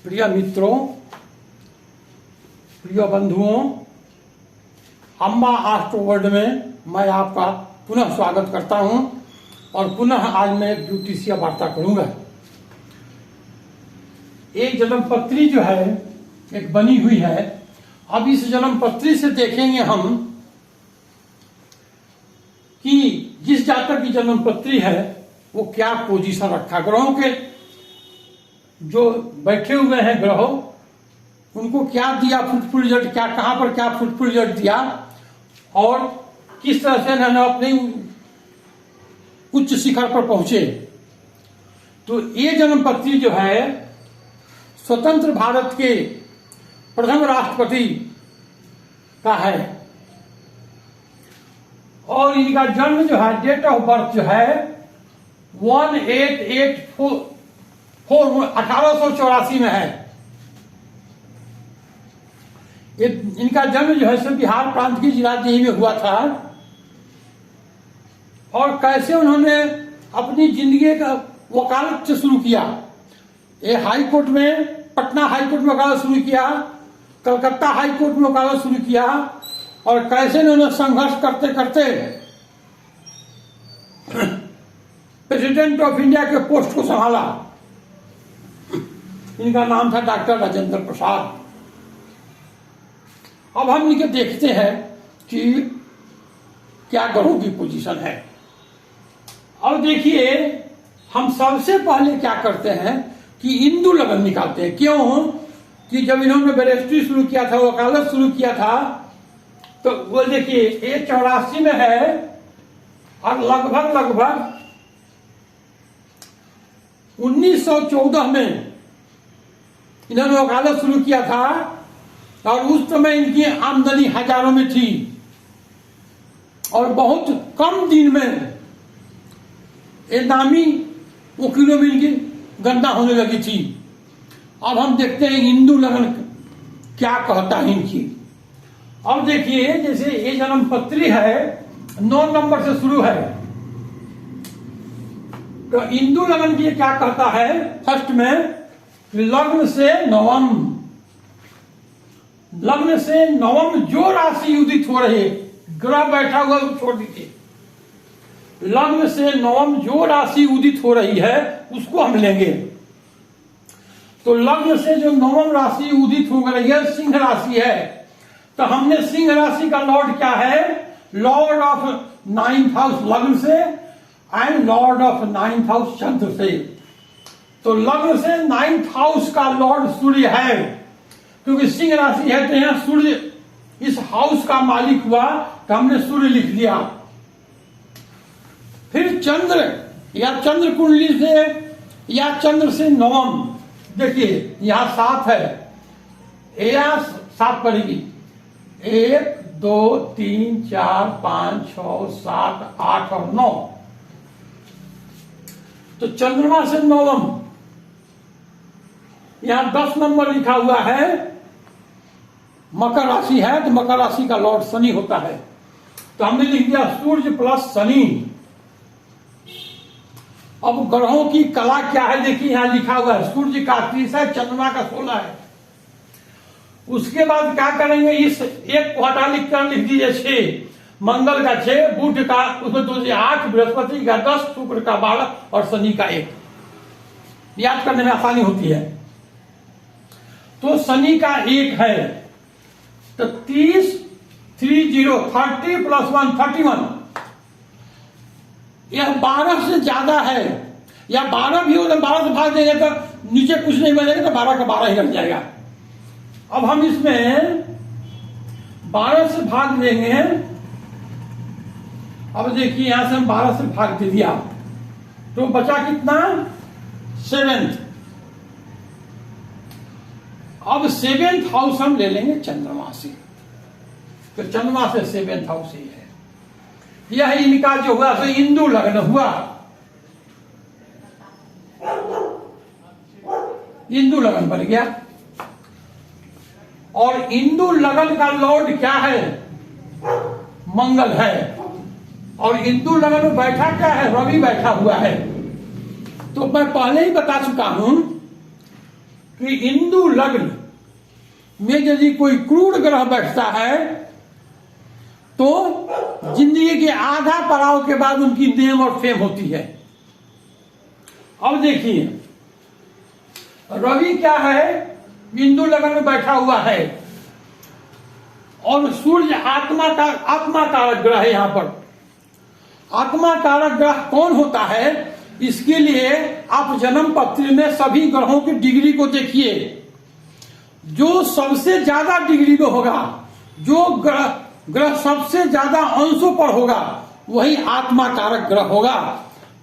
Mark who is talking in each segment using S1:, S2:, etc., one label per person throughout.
S1: प्रिय मित्रों, प्रिय बंधुओं, अम्बा एस्ट्रो वर्ल्ड में मैं आपका पुनः स्वागत करता हूं और पुनः आज मैं एक ज्योतिषीय वार्ता करूंगा। एक जन्मपत्री जो है एक बनी हुई है। अब इस जन्मपत्री से देखेंगे हम कि जिस जातक की जन्मपत्री है वो क्या पोजीशन रखा। ग्रहों के जो बैठे हुए हैं ग्रहों, उनको क्या दिया फ्रूटफुल रिजल्ट, क्या कहां पर क्या फ्रूटफुल रिजल्ट दिया और किस तरह से उन्होंने अपने उच्च शिखर पर पहुंचे। तो ये जन्मपत्री जो है स्वतंत्र भारत के प्रथम राष्ट्रपति का है और इनका जन्म जो है, डेट ऑफ बर्थ जो है 1884 में है। इनका जन्म जो है बिहार प्रांत की जिला देही में हुआ था। और कैसे उन्होंने अपनी जिंदगी का वकालत से शुरू किया। ये हाई कोर्ट में, पटना हाई कोर्ट में वकालत शुरू किया, कलकत्ता हाई कोर्ट में वकालत शुरू किया और कैसे उन्होंने संघर्ष करते करते प्रेसिडेंट ऑफ इंडिया के पोस्ट को संभाला। इनका नाम था डॉक्टर राजेंद्र प्रसाद। अब हम इनके देखते हैं कि क्या ग्रहों की पोजीशन है। अब देखिए, हम सबसे पहले क्या करते हैं कि इंदु लगन निकालते हैं। क्यों कि जब इन्होंने बैरिस्ट्री शुरू किया था, वकालत शुरू किया था, तो वो देखिए ये 84 में है और लगभग 1914 में इन्होंने वकालत शुरू किया था और उस समय इनकी आमदनी हजारों में थी और बहुत कम दिन में ये नामी वकीलों में इनकी गणना होने लगी थी। अब हम देखते हैं इंदु लगन क्या कहता है इनकी। अब देखिए, जैसे ये जन्मपत्री है 9 नंबर से शुरू है, तो इंदु लगन की क्या कहता है। फर्स्ट में लग्न से नवम जो राशि उदित हो रही है, ग्रह बैठा हुआ छोड़ दीजिए, लग्न से नवम जो राशि उदित हो रही है उसको हम लेंगे। तो लग्न से जो नवम राशि उदित हो रही है सिंह राशि है, तो हमने सिंह राशि का लॉर्ड क्या है, लॉर्ड ऑफ 9th हाउस लग्न से and lord of 9th house चंद्र से। तो लग्न से 9th हाउस का लॉर्ड सूर्य है, क्योंकि सिंह राशि है तो यहां सूर्य इस हाउस का मालिक हुआ, तो हमने सूर्य लिख दिया। फिर चंद्र या चंद्र कुंडली से या चंद्र से नवम, देखिए यहां 7 है, यहां 7 पड़ेगी, 1 2 3 4 5 6 7 8 और 9। तो चंद्रमा से नवम, यहां 10 नंबर लिखा हुआ है, मकर राशि है, तो मकर राशि का लॉर्ड शनि होता है। तो हमने लिख दिया सूर्य प्लस शनि। अब ग्रहों की कला क्या है, देखिए यहां लिखा हुआ है, सूर्य का 30 है, चंद्रमा का 16 है। उसके बाद क्या करेंगे, इस एक को हटा लिखकर लिख दीजिए 6, मंगल का 6, बुध का उसमें 2 से 8, बृहस्पति का 10, शुक्र का 12 और शनि का 1। याद करने में आसानी होती है। तो शनि का 1 है, तो 30 प्लस 1 31। यह 12 से ज्यादा है, या 12 भी हो तो 12 से भाग देंगे तो नीचे कुछ नहीं बनेगा, तो 12 का 12 ही रह जाएगा। अब हम इसमें 12 से भाग देंगे। अब देखिए यहां से हम 12 से भाग दे दिया तो बचा कितना, 7th। अब 7th हाउस हम ले लेंगे चंद्रमा से, तो चंद्रमा से 7th हाउस ही है। यह इनका जो हुआ सो इंदु लग्न हुआ। इंदु लगन बन गया और इंदु लगन का लॉर्ड क्या है, मंगल है। और इंदु लगन में बैठा क्या है, रवि बैठा हुआ है। तो मैं पहले ही बता चुका हूं कि इंदु लग्न में यदि कोई क्रूर ग्रह बैठता है तो जिंदगी के आधा पड़ाव के बाद उनकी नेम और फेम होती है। अब देखिए रवि क्या है, इंदु लग्न में बैठा हुआ है और सूर्य आत्मा कारक ग्रह है। यहां पर आत्मा कारक ग्रह कौन होता है, इसके लिए आप जन्म पत्र में सभी ग्रहों की डिग्री को देखिए। जो सबसे ज्यादा डिग्री में होगा, जो ग्रह सबसे ज्यादा अंशों पर होगा, वही आत्मा कारक ग्रह होगा।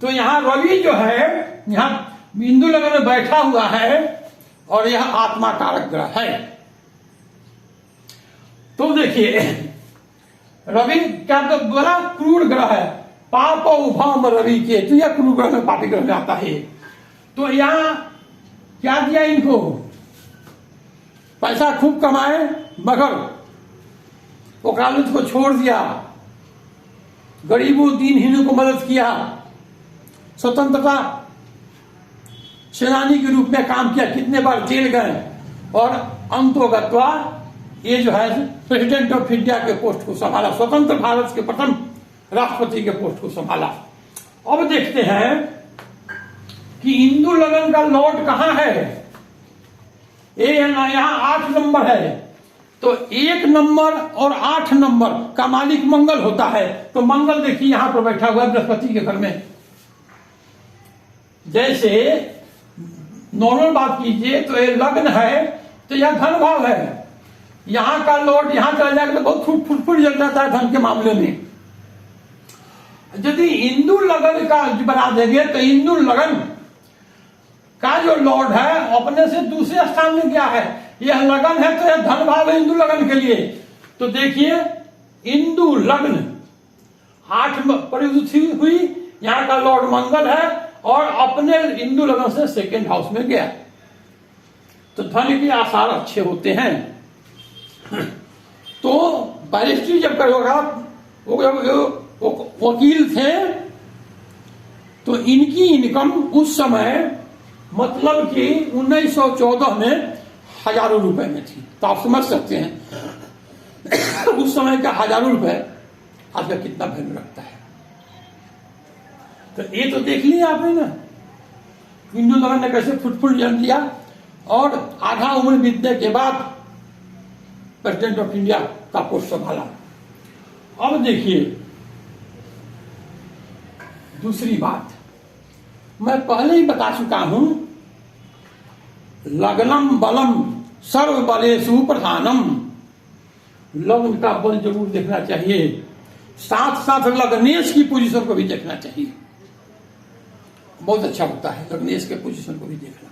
S1: तो यहां रवि जो है यहां इंदु लग्न में बैठा हुआ है और यह आत्मा कारक ग्रह है। तो देखिए रवि क्या तो बड़ा क्रूर ग्रह है, पाप उभम रवि के, तो यह क्रूर ग्रह में पापी ग्रह में आता है। तो यहां क्या दिया इनको, पैसा खूब कमाए मगर वकालत को छोड़ दिया, गरीबों दीनहीनों को मदद किया, स्वतंत्रता सेनानी के रूप में काम किया, कितने बार जेल गए और अंतोगत्वा ये जो है प्रेसिडेंट ऑफ इंडिया के पोस्ट को संभाला, स्वतंत्र भारत के प्रथम राष्ट्रपति के पोस्ट को संभाला। अब देखते हैं कि इंदु लग्न का लॉर्ड कहां है। यहां 8 नंबर है, तो 1 नंबर और 8 नंबर का मालिक मंगल होता है। तो मंगल देखिए यहां पर बैठा हुआ है बृहस्पति के घर में। जैसे नॉर्मल बात कीजिए तो ये लग्न है तो यह धन भाव है, यहां का लॉर्ड यहां चला जाएगा तो बहुत फुटफुट जल जाता है धन के मामले में। यदि इंदु लग्न का बना देंगे तो इंदु लग्न का जो लॉर्ड है अपने से दूसरे स्थान में गया है, यह लगन है तो यह धन भाव है इंदु लग्न के लिए। तो देखिए इंदु लग्न 8 परिवृत्ति हुई, यहां का लॉर्ड मंगल है और अपने इंदु लग्न से सेकेंड हाउस में गया, तो धन के आसार अच्छे होते हैं। तो बैरिस्ट्री जब करोगा, वो वकील थे तो इनकी इनकम उस समय मतलब कि 1914 में हजारों रुपए में थी। तो आप समझ सकते हैं उस समय का हजारों रुपए आज का कितना वैल्यू रखता है। तो ये तो देख लिया आपने ना, इंदु लग्न ने कैसे फुटफुट जन्म दिया और आधा उम्र बीतने के बाद प्रेसिडेंट ऑफ इंडिया का पोस्ट संभाला। अब देखिए दूसरी बात, मैं पहले ही बता चुका हूं, लग्नम बलम सर्व बलेषु प्रधानम। लग्न का बल जरूर देखना चाहिए, साथ साथ लग्नेश की पोजीशन को भी देखना चाहिए, बहुत अच्छा होता है लग्नेश के पोजीशन को भी देखना।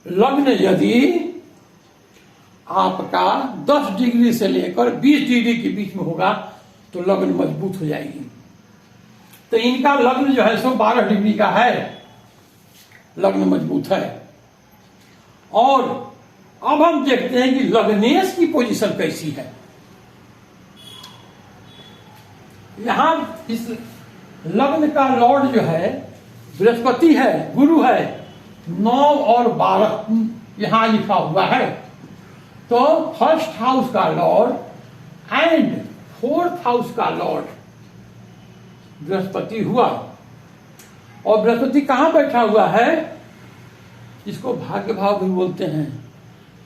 S1: लग्न यदि आपका 10 डिग्री से लेकर 20 डिग्री के बीच में होगा तो लग्न मजबूत हो जाएगी। तो इनका लग्न जो है सो 12 डिग्री का है, लग्न मजबूत है। और अब हम देखते हैं कि लग्नेश की पोजीशन कैसी है। यहां इस लग्न का लॉर्ड जो है बृहस्पति है, गुरु है, 9 और 12 यहां लिखा हुआ है। तो फर्स्ट हाउस का लॉर्ड एंड 4th हाउस का लॉर्ड बृहस्पति हुआ। और बृहस्पति कहां बैठा हुआ है, इसको भाग्य भाव भी बोलते हैं,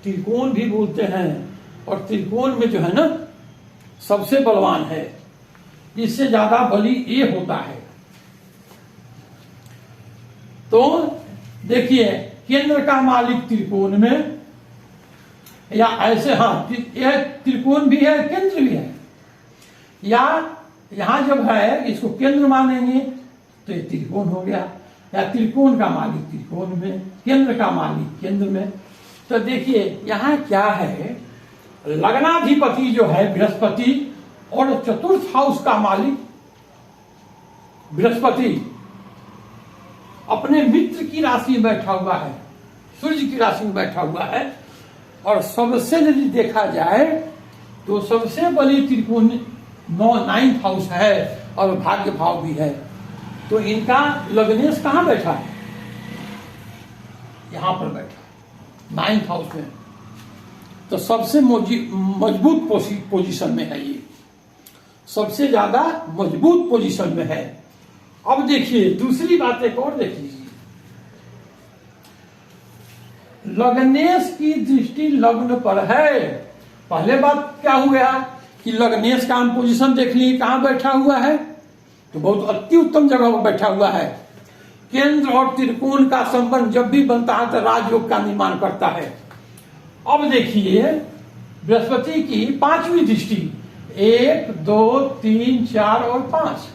S1: त्रिकोण भी बोलते हैं। और त्रिकोण में जो है ना सबसे बलवान है, इससे ज्यादा बली ये होता है। तो देखिए केंद्र का मालिक त्रिकोण में, या ऐसे हाँ यह त्रिकोण भी है केंद्र भी है, या यहां जब है इसको केंद्र मानेंगे तो ये त्रिकोण हो गया, या त्रिकोण का मालिक त्रिकोण में, केंद्र का मालिक केंद्र में। तो देखिए यहां क्या है, लग्नाधिपति जो है बृहस्पति और 4th हाउस का मालिक बृहस्पति अपने मित्र की राशि में बैठा हुआ है, सूर्य की राशि में बैठा हुआ है। और सबसे यदि देखा जाए तो सबसे बड़ी त्रिकोण 9th हाउस है और भाग्य भाव भी है। तो इनका लग्नेश कहां बैठा है, यहां पर बैठा 9th हाउस में, तो सबसे मजबूत पोजीशन में है ये, सबसे ज्यादा मजबूत पोजीशन में है। अब देखिए दूसरी बात एक और देख लीजिए, लग्नेश की दृष्टि लग्न पर है। पहले बात क्या हुआ कि लग्नेश का हम पोजीशन देख ली, कहां बैठा हुआ है, तो बहुत अति उत्तम जगह पर बैठा हुआ है। केंद्र और त्रिकोण का संबंध जब भी बनता है तो राजयोग का निर्माण करता है। अब देखिए बृहस्पति की 5वीं दृष्टि, 1 2 3 4 और 5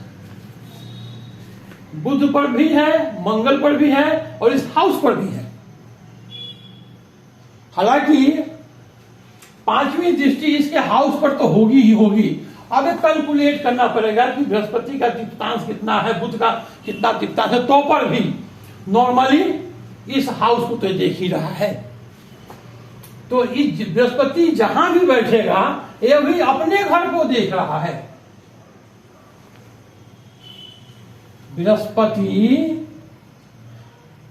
S1: बुध पर भी है, मंगल पर भी है और इस हाउस पर भी है। हालांकि 5वीं दृष्टि इसके हाउस पर तो होगी ही होगी। अब कैलकुलेट करना पड़ेगा कि बृहस्पति का दीप्तांश कितना है, बुध का कितना दीप्तांश है, तो पर भी नॉर्मली इस हाउस को तो देख ही रहा है। तो इस बृहस्पति जहां भी बैठेगा ये भी अपने घर को देख रहा है। बृहस्पति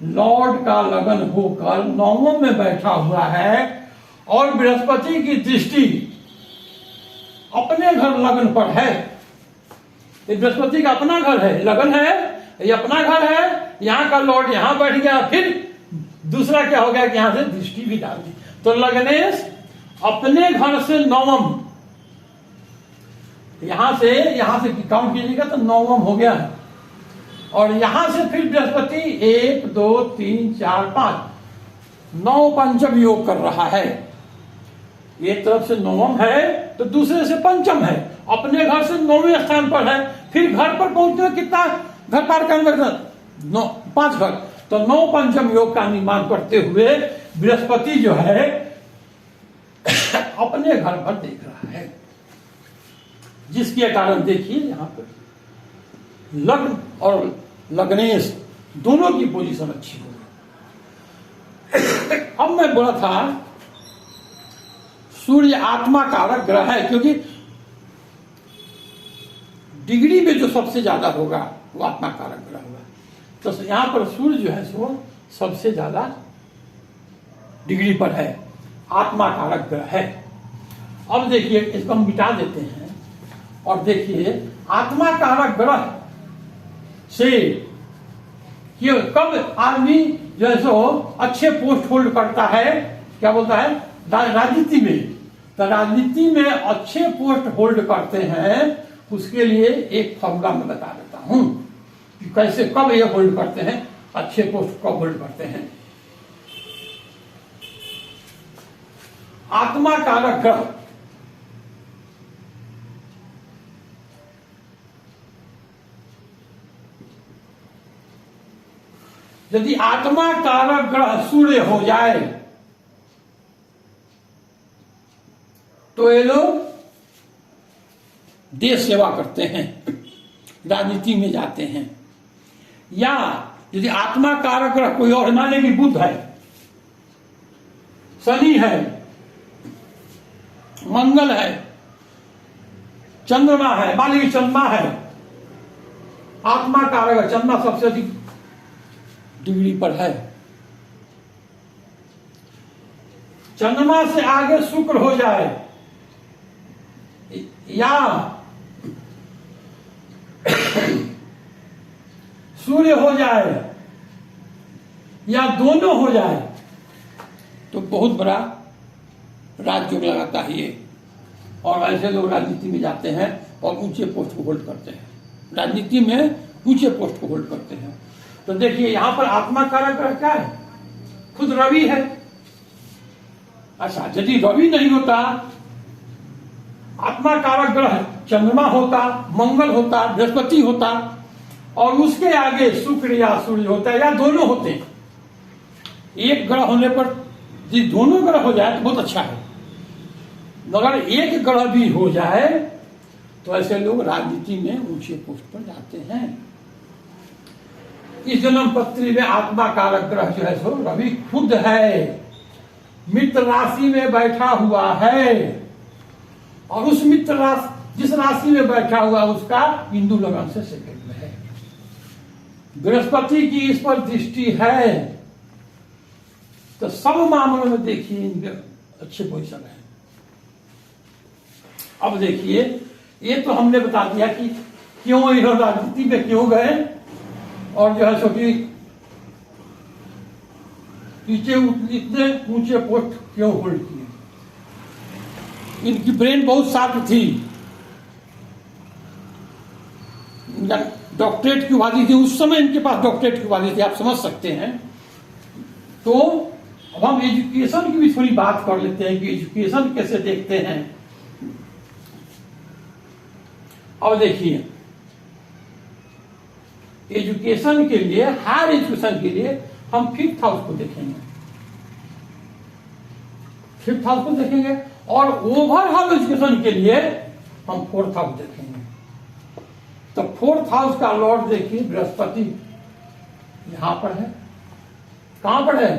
S1: लॉर्ड का लगन होकर 9वें में बैठा हुआ है और बृहस्पति की दृष्टि अपने घर लगन पर है। ये बृहस्पति का अपना घर है, लगन है, ये अपना घर है, यहां का लॉर्ड यहां बैठ गया। फिर दूसरा क्या हो गया कि यहां से दृष्टि भी डाल दी, तो लग्नेश अपने घर से 9th, यहां से काउंट कीजिएगा तो 9th हो गया है। और यहां से फिर बृहस्पति 1 2 3 4 5 9 पंचम योग कर रहा है। एक तरफ से 9th है तो दूसरे से पंचम है, अपने घर से 9वें स्थान पर है। फिर घर पर पहुंचने में कितना घर पार करने में 5 घर, तो 9 पंचम योग का निर्माण करते हुए बृहस्पति जो है अपने घर पर देख रहा है, जिसके कारण देखिए यहां पर लग्न और लग्नेश दोनों की पोजीशन अच्छी हो गई। अब मैं बोला था सूर्य आत्मा कारक ग्रह है, क्योंकि डिग्री में जो सबसे ज्यादा होगा वो आत्मा कारक ग्रह होगा। तो यहां पर सूर्य जो है सो सबसे ज्यादा डिग्री पर है, आत्मा कारक ग्रह है। अब देखिए इसको हम मिटा देते हैं और देखिए आत्मा कारक ग्रह से कि कब आदमी जो है सो अच्छे पोस्ट होल्ड करता है, क्या बोलता है, राजनीति में। तो राजनीति में अच्छे पोस्ट होल्ड करते हैं, उसके लिए एक फॉर्मूला मैं बता देता हूं कि कैसे कब ये होल्ड करते हैं, अच्छे पोस्ट कब होल्ड करते हैं। आत्मा कारक ग्रह यदि आत्मा कारक ग्रह सूर्य हो जाए तो ये लोग देश सेवा करते हैं, राजनीति में जाते हैं। या यदि आत्मा कारक ग्रह कोई और, मान लें कि बुध है, शनि है, मंगल है, चंद्रमा है, मान लीजिए चंद्रमा है, आत्मा कारक है, चंद्रमा सबसे अधिक डिग्री पर है। चंद्रमा से आगे शुक्र हो जाए या सूर्य हो जाए या दोनों हो जाए तो बहुत बड़ा राजयोग लगाता है ये। और ऐसे लोग राजनीति में जाते हैं और ऊंचे पोस्ट को होल्ड करते हैं, राजनीति में ऊंचे पोस्ट को होल्ड करते हैं। तो देखिए यहां पर आत्मा कारक ग्रह क्या है, खुद रवि है। अच्छा, यदि रवि नहीं होता, आत्मा कारक ग्रह चंद्रमा होता, मंगल होता, बृहस्पति होता और उसके आगे शुक्र या सूर्य होता है या दोनों होते हैं। एक ग्रह होने पर यदि दोनों ग्रह हो जाए तो बहुत अच्छा है, मगर एक ग्रह भी हो जाए तो ऐसे लोग राजनीति में ऊंचे पोस्ट पर जाते हैं। इस जन्म पत्री में आत्मा कारक ग्रह जो है सो रवि खुद है, मित्र राशि में बैठा हुआ है और उस मित्र राशि जिस राशि में बैठा हुआ उसका हिंदू लगन से सेकंड में है। बृहस्पति की इस पर दृष्टि है तो सब मामलों में देखिए इनके अच्छे पोजीशन है। अब देखिए, ये तो हमने बता दिया कि क्यों इन्होंने राजनीति में क्यों गए, और जो है सो कि पीछे इतने ऊंचे पोस्ट क्यों होल्ड किए। इनकी ब्रेन बहुत शार्प थी, डॉक्टरेट की उपाधि थी उस समय, इनके पास डॉक्टरेट की उपाधि थी, आप समझ सकते हैं। तो अब हम एजुकेशन की भी थोड़ी बात कर लेते हैं कि एजुकेशन कैसे देखते हैं। अब देखिए, एजुकेशन के लिए, हायर एजुकेशन के लिए हम 5th हाउस को देखेंगे, 5th हाउस को देखेंगे, और ओवरऑल एजुकेशन के लिए हम 4th हाउस देखेंगे। तो 4th हाउस का लॉर्ड देखिए बृहस्पति यहां पर है। कहां पर है?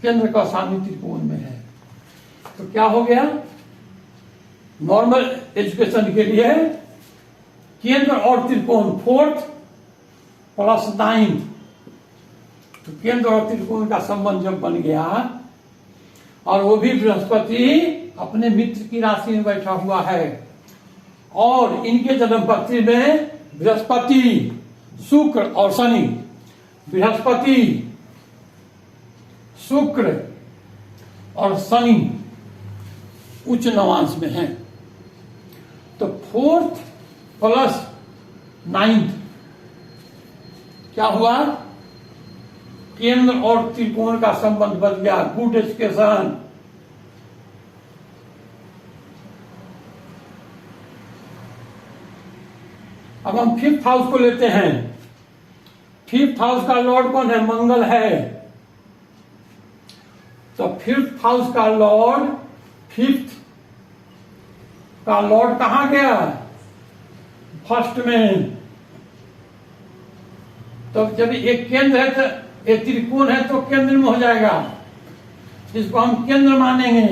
S1: केंद्र का सामने त्रिकोण में है। तो क्या हो गया? नॉर्मल एजुकेशन के लिए केंद्र और त्रिकोण 4th + 9, तो केंद्र और त्रिकोण का संबंध जब बन गया, और वो भी बृहस्पति अपने मित्र की राशि में बैठा हुआ है, और इनके जन्मपत्री में बृहस्पति, शुक्र और शनि, बृहस्पति, शुक्र और शनि उच्च नवांश में हैं। तो 4th + 9 क्या हुआ? केंद्र और त्रिकोण का संबंध बन गया, गुड एजुकेशन। अब हम 5th हाउस को लेते हैं। 5th हाउस का लॉर्ड कौन है? मंगल है। तो 5th हाउस का लॉर्ड, 5th का लॉर्ड कहां गया? 1st में। तो जब एक केंद्र है तो एक त्रिकोण है तो केंद्र में हो जाएगा, इसको हम केंद्र मानेंगे।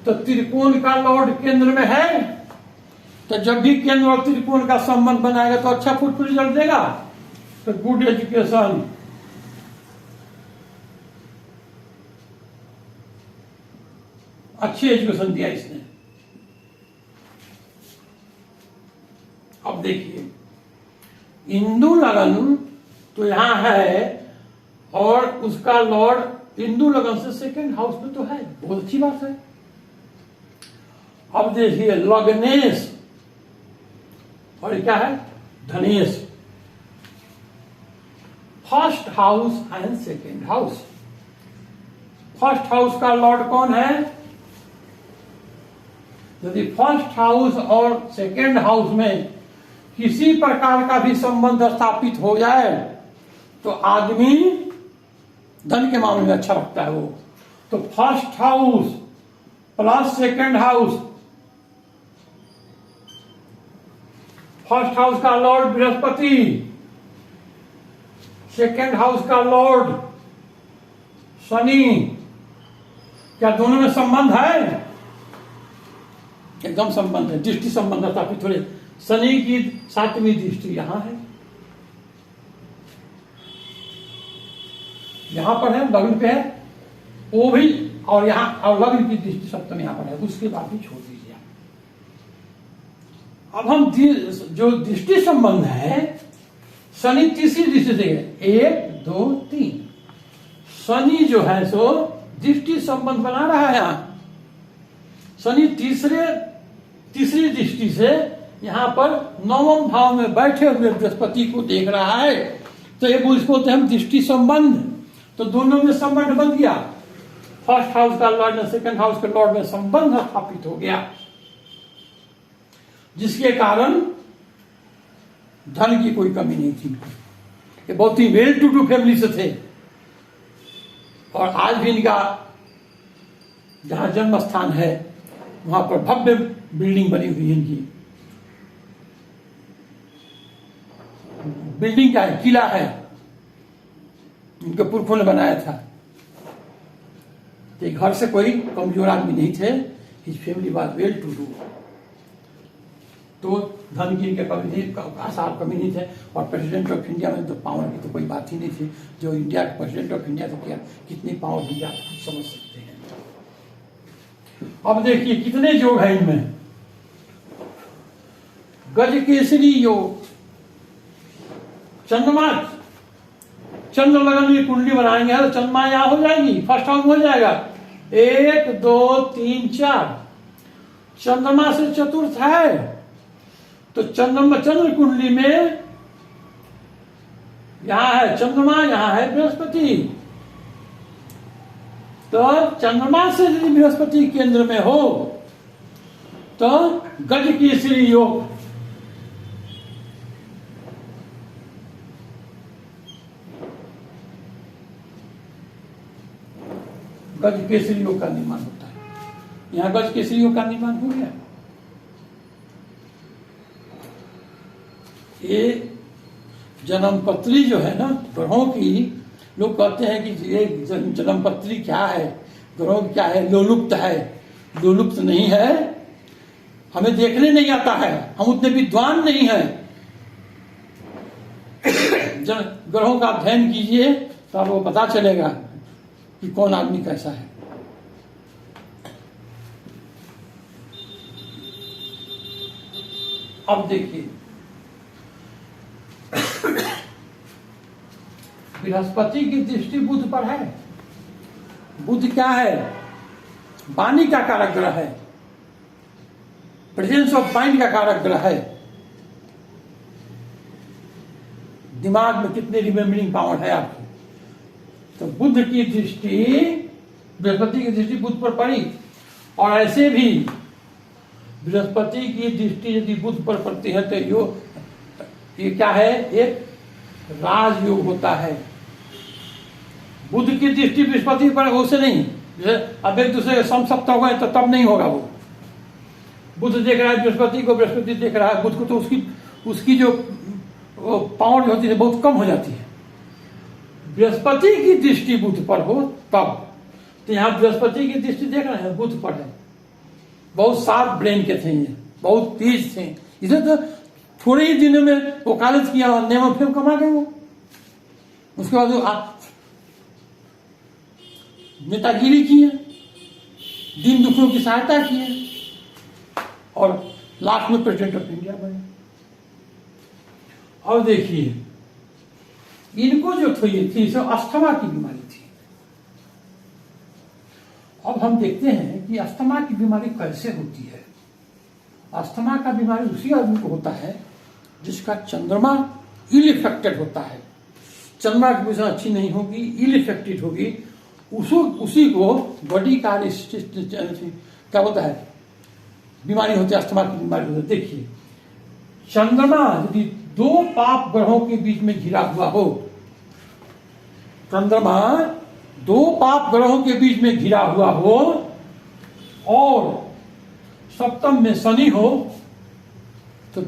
S1: तो त्रिकोण का लॉर्ड केंद्र में है, तो जब भी केंद्र और त्रिकोण का संबंध बनाएगा तो अच्छा फुटफुट रिजल्ट देगा। तो गुड एजुकेशन, अच्छी एजुकेशन दिया इसने। अब देखिए, इंदु लगन तो यहां है, और उसका लॉर्ड इंदु लगन से 2nd हाउस में तो है, बहुत अच्छी बात है। अब देखिए, लग्नेश, और ये क्या है? धनेश। 1st house and 2nd house. 1st house का लॉर्ड कौन है? यदि 1st हाउस और 2nd हाउस में किसी प्रकार का भी संबंध स्थापित हो जाए तो आदमी धन के मामले में अच्छा रखता है वो। तो 1st house + 2nd house, 1st house का लॉर्ड बृहस्पति, 2nd हाउस का लॉर्ड शनि, क्या दोनों में संबंध है? एकदम संबंध है, दृष्टि संबंध स्थापित हो रहे। शनि की 7वीं दृष्टि यहां है, यहां पर है, लग्न पे है वो भी, और यहां और लग्न की दृष्टि 7वीं यहां पर है, उसके बाद भी छोड़ दीजिए। अब हम जो दृष्टि संबंध है, शनि तीसरी दृष्टि से 1 2 3, शनि जो है सो दृष्टि संबंध बना रहा है। यहां शनि तीसरी दृष्टि से यहां पर 9वें भाव में बैठे हुए बृहस्पति को देख रहा है, तो ये बोलते हैं हम दृष्टि संबंध। तो दोनों में संबंध बन गया, 1st हाउस का लॉर्ड और 2nd हाउस के लॉर्ड में संबंध स्थापित हो गया, जिसके कारण धन की कोई कमी नहीं थी। ये बहुत ही वेल टू डू फैमिली से थे, और आज भी इनका जहां जन्म स्थान है वहां पर भव्य बिल्डिंग बनी हुई है। इनकी बिल्डिंग क्या है? किला है, इनके पुरखों ने बनाया था। तो घर से कोई कमजोर आदमी नहीं थे, his family was well to do. तो धन की इनके आसार कमी नहीं थे। और प्रेसिडेंट ऑफ इंडिया में तो पावर की तो कोई बात ही नहीं थी। जो इंडिया के प्रेसिडेंट ऑफ इंडिया तो क्या कितनी पावर भी आप समझ सकते हैं। अब देखिए कितने योग है इनमें। गज केसरी योग, चंद्रमा, चंद्र लगन की कुंडली बनाएंगे तो चंद्रमा यहां हो जाएगी, फर्स्ट हाउस हो जाएगा। 1 2 3 4 चंद्रमा से चतुर्थ है तो चंद्र कुंडली में यहां है चंद्रमा, यहां है बृहस्पति। तो चंद्रमा से यदि बृहस्पति केंद्र में हो तो गज केसरी योग, गज केसरी योग का निर्माण होता है। यहां गज केसरी योग का निर्माण हो गया। ये जन्मपत्री जो है ना ग्रहों की, लोग कहते हैं कि ये जन्मपत्री क्या है, ग्रहों क्या है, लोलुप्त है। लोलुप्त नहीं है, हमें देखने नहीं आता है, हम उतने विद्वान नहीं हैं। ग्रहों का अध्ययन कीजिए तो आपको पता चलेगा कि कौन आदमी कैसा है। अब देखिए बृहस्पति की दृष्टि बुध पर है। बुध क्या है? वाणी का कारक ग्रह है, प्रेजेंस ऑफ माइंड का कारक ग्रह है। दिमाग में कितने रिमेम्बरिंग पावर है आपकी। तो बुध की दृष्टि, बृहस्पति की दृष्टि बुध पर पड़ी। और ऐसे भी बृहस्पति की दृष्टि यदि बुध पर पड़ती है तो ये क्या है? एक राजयोग होता है। बुध की दृष्टि बृहस्पति पर उसे नहीं, अब एक दूसरे समसप्त हो गए तो तब नहीं होगा। वो बुध देख रहा है बृहस्पति को, बृहस्पति देख रहा है बुध को, तो उसकी जो पावर जो होती है बहुत कम हो जाती है। बृहस्पति की दृष्टि बुध पर हो तब। तो यहाँ बृहस्पति की दृष्टि देख रहे हैं बुध पर है। बहुत शार्प ब्रेन के थे ये, बहुत तेज थे, इसलिए तो थोड़े ही दिनों में वकालत किया और नेम ऑफ फेम कमा गए वो। उसके बाद वो नेतागिरी किए, दीन दुखियों की सहायता किए और लास्ट में प्रेसिडेंट ऑफ इंडिया बने। और देखिए इनको जो थी सब अस्थमा की बीमारी थी। अब हम देखते हैं कि अस्थमा की बीमारी कैसे होती है। अस्थमा का बीमारी उसी आदमी को होता है जिसका चंद्रमा इल इफेक्टेड होता है। चंद्रमा की पोजीशन अच्छी नहीं होगी, इल इफेक्टेड होगी, उसी को बॉडी का क्या होता है, बीमारी होती है, अस्थमा की बीमारी होती है। देखिए चंद्रमा यदि 2 पाप ग्रहों के बीच में घिरा हुआ हो, चंद्रमा 2 पाप ग्रहों के बीच में घिरा हुआ हो और सप्तम में शनि हो तो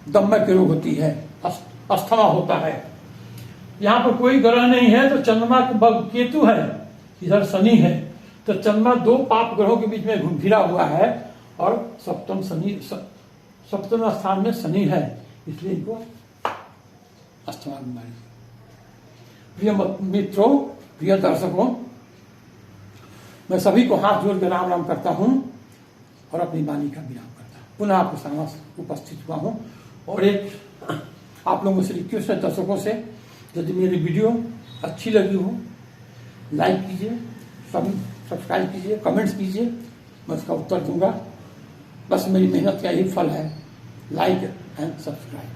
S1: दम्मा की रोग होती है, अस्थमा होता है। यहां पर कोई ग्रह नहीं है तो चंद्रमा के बल केतु है, इधर शनि है, तो चंद्रमा 2 पाप ग्रहों के बीच में घिरा हुआ है और सप्तम स्थान में शनि है, इसलिए इनको अस्थमा बीमारी। प्रिय मित्रों, प्रिय दर्शकों, मैं सभी को हाथ जोड़ कर राम राम करता हूं और अपनी वाणी का विराम करता हूं। पुनः आपके सामने उपस्थित हुआ हूं और एक आप लोगों से रिक्वेस्ट है, दर्शकों से, यदि मेरी वीडियो अच्छी लगी हो लाइक कीजिए, सब्सक्राइब कीजिए, कमेंट्स कीजिए, मैं उसका उत्तर दूंगा। बस मेरी मेहनत का यही फल है, लाइक एंड सब्सक्राइब।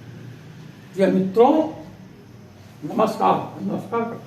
S1: प्रिय मित्रों, नमस्कार करता हूं।